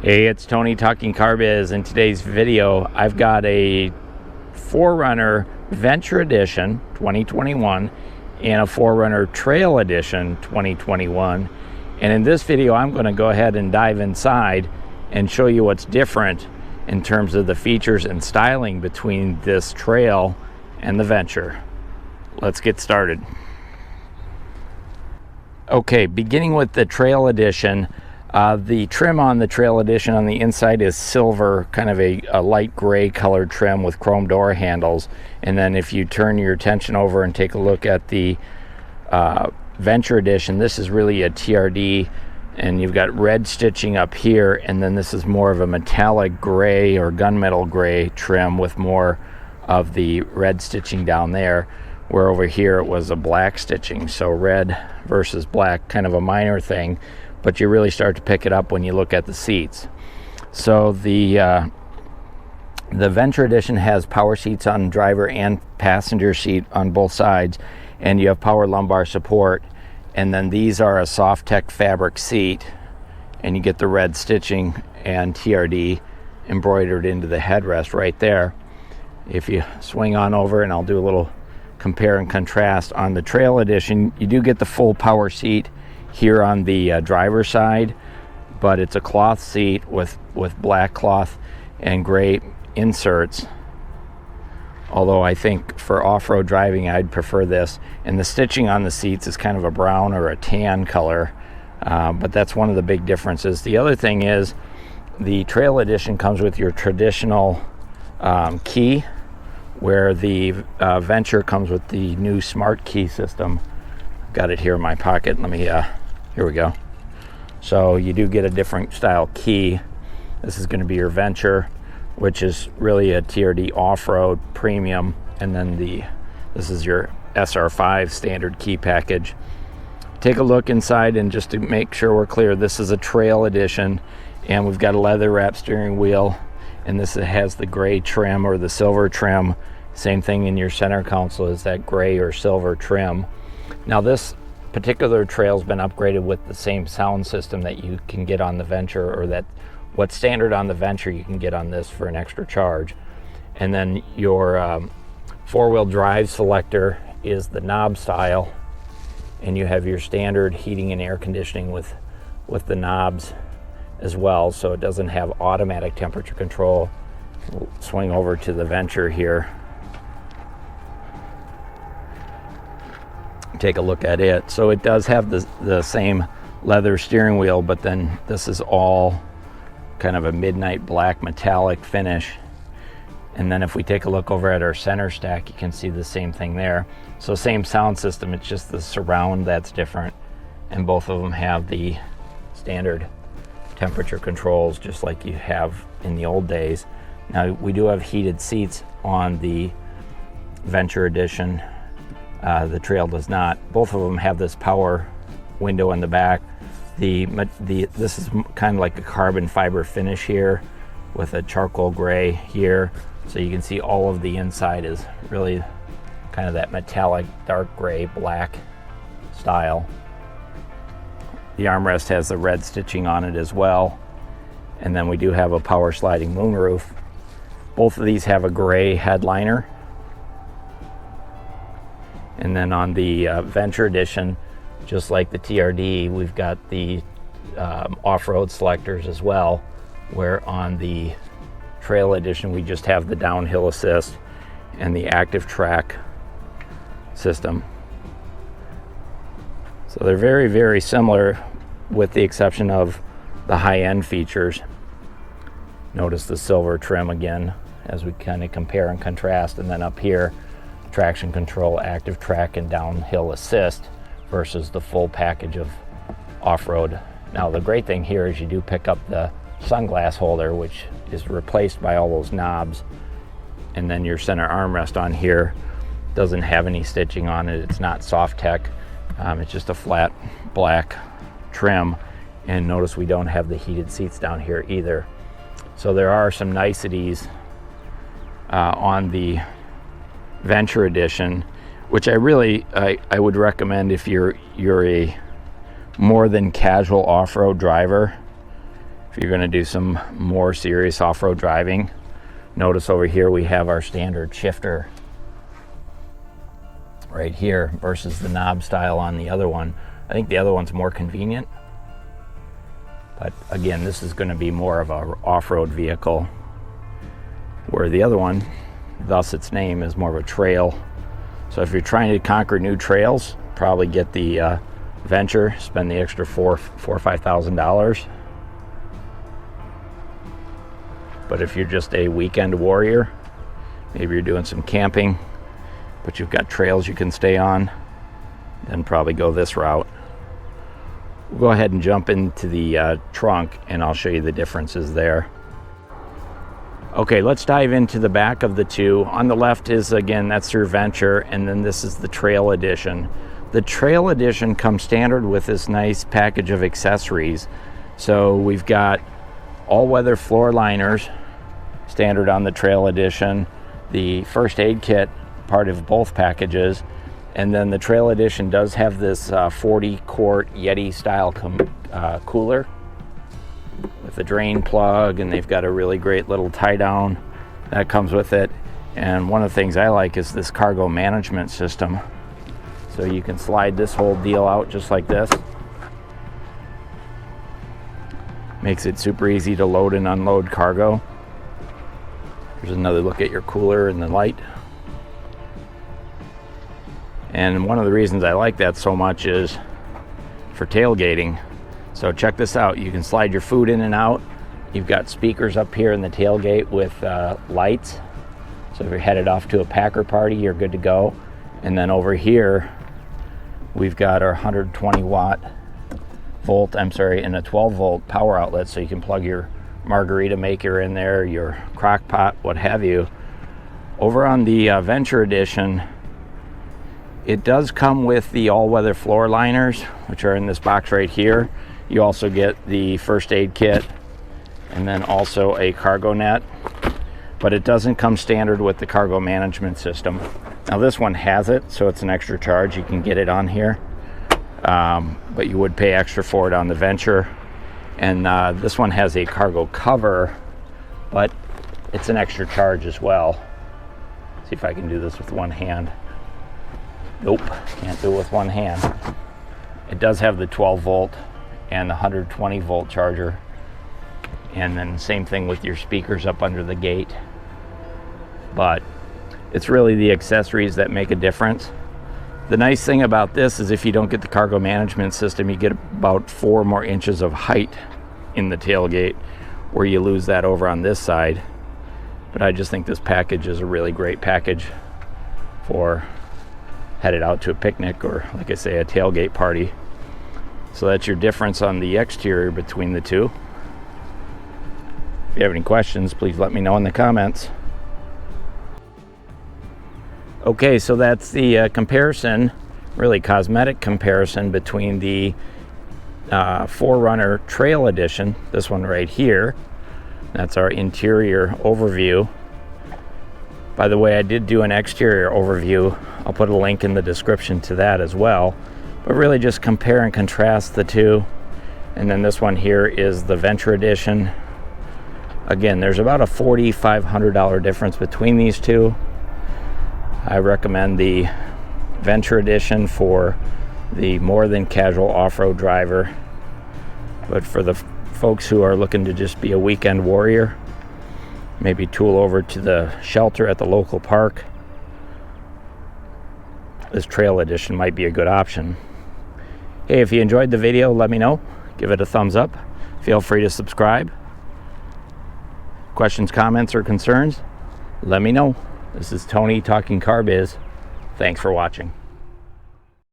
Hey, it's Tony talking CarBiz. In today's video, I've got a 4RUNNER Venture Edition 2021 and a 4RUNNER Trail Edition 2021. And in this video, I'm going to go ahead and dive inside and show you what's different in terms of the features and styling between this Trail and the Venture. Let's get started. Okay, beginning with the Trail Edition. The trim on the Trail Edition on the inside is silver, kind of a light gray colored trim with chrome door handles. And then if you turn your attention over and take a look at the Venture Edition, this is really a TRD, and you've got red stitching up here, and then this is more of a metallic gray or gunmetal gray trim with more of the red stitching down there, where over here it was a black stitching. So red versus black, kind of a minor thing, but you really start to pick it up when you look at the seats. So the Venture Edition has power seats on driver and passenger seat on both sides, and you have power lumbar support. And then these are a soft tech fabric seat, and you get the red stitching and TRD embroidered into the headrest right there. If you swing on over, and I'll do a little compare and contrast on the Trail Edition, you do get the full power seat here on the driver's side, but it's a cloth seat with black cloth and gray inserts. Although I think for off-road driving, I'd prefer this. And the stitching on the seats is kind of a brown or a tan color, but that's one of the big differences. The other thing is the Trail Edition comes with your traditional key, where the Venture comes with the new smart key system. Got it here in my pocket. Let me here we go. So you do get a different style key. This is going to be your Venture, which is really a TRD Off-Road Premium, and then this is your SR5 standard key package. Take a look inside, and just to make sure we're clear, this is a Trail Edition, and we've got a leather wrap steering wheel, and this has the gray trim or the silver trim. Same thing in your center console is that gray or silver trim. Now this particular Trail's been upgraded with the same sound system that you can get on the Venture, or that what's standard on the Venture you can get on this for an extra charge. And then your four-wheel drive selector is the knob style, and you have your standard heating and air conditioning with the knobs as well, so it doesn't have automatic temperature control. We'll swing over to the Venture here. Take a look at it. So it does have the same leather steering wheel, but then this is all kind of a midnight black metallic finish. And then if we take a look over at our center stack, you can see the same thing there. So same sound system, it's just the surround that's different, and both of them have the standard temperature controls just like you have in the old days. Now we do have heated seats on the Venture Edition. The Trail does not. Both of them have this power window in the back. This is kind of like a carbon fiber finish here with a charcoal gray here, so you can see all of the inside is really kind of that metallic dark gray black style. The armrest has the red stitching on it as well, and then we do have a power sliding moonroof. Both of these have a gray headliner. And then on the Venture Edition, just like the TRD, we've got the off-road selectors as well, where on the Trail Edition we just have the downhill assist and the active track system. So they're very, very similar, with the exception of the high-end features. Notice the silver trim again as we kind of compare and contrast, and then up here, traction control, active track, and downhill assist versus the full package of off-road. Now the great thing here is you do pick up the sunglass holder, which is replaced by all those knobs, and then your center armrest on here doesn't have any stitching on it. It's not soft tech, it's just a flat black trim. And notice we don't have the heated seats down here either. So there are some niceties on the Venture Edition, which I would recommend if you're a more than casual off-road driver. if you're going to do some more serious off-road driving. Notice over here we have our standard shifter right here versus the knob style on the other one. I think the other one's more convenient, but again, this is going to be more of an off-road vehicle, where the other one, thus its name, is more of a trail. So if you're trying to conquer new trails, probably get the Venture, spend the extra $4,000 or $5,000. But if you're just a weekend warrior, maybe you're doing some camping, but you've got trails you can stay on, then probably go this route. We'll go ahead and jump into the trunk, and I'll show you the differences there. Okay, let's dive into the back of the two. On the left is, again, that's your Venture, and then this is the Trail Edition. The Trail Edition comes standard with this nice package of accessories. So we've got all-weather floor liners, standard on the Trail Edition, the first aid kit, part of both packages, and then the Trail Edition does have this 40-quart Yeti-style cooler with a drain plug, and they've got a really great little tie-down that comes with it. And one of the things I like is this cargo management system. So you can slide this whole deal out just like this. Makes it super easy to load and unload cargo. There's another look at your cooler and the light. And one of the reasons I like that so much is for tailgating. So check this out. You can slide your food in and out. You've got speakers up here in the tailgate with lights. So if you're headed off to a Packer party, you're good to go. And then over here, we've got our 120 volt, and a 12 volt power outlet, so you can plug your margarita maker in there, your crock pot, what have you. Over on the Venture Edition, it does come with the all-weather floor liners, which are in this box right here. You also get the first aid kit, and then also a cargo net, but it doesn't come standard with the cargo management system. Now this one has it, so it's an extra charge. You can get it on here, but you would pay extra for it on the Venture. And this one has a cargo cover, but it's an extra charge as well. See if I can do this with one hand. Nope, can't do it with one hand. It does have the 12 volt and the 120 volt charger, and then same thing with your speakers up under the gate. But it's really the accessories that make a difference. The nice thing about this is if you don't get the cargo management system, you get about 4 more inches of height in the tailgate, where you lose that over on this side. But I just think this package is a really great package for headed out to a picnic or, like I say, a tailgate party. So that's your difference on the exterior between the two. If you have any questions, please let me know in the comments. Okay, so that's the comparison, really cosmetic comparison, between the 4RUNNER Trail Edition, this one right here. That's our interior overview. By the way, I did do an exterior overview. I'll put a link in the description to that as well. But really just compare and contrast the two. And then this one here is the Venture Edition. Again, there's about a $4,500 difference between these two. I recommend the Venture Edition for the more than casual off-road driver. But for the folks who are looking to just be a weekend warrior, maybe tool over to the shelter at the local park, this Trail Edition might be a good option. Hey, if you enjoyed the video, let me know. Give it a thumbs up. Feel free to subscribe. Questions, comments, or concerns, let me know. This is Tony talking CarBiz. Thanks for watching.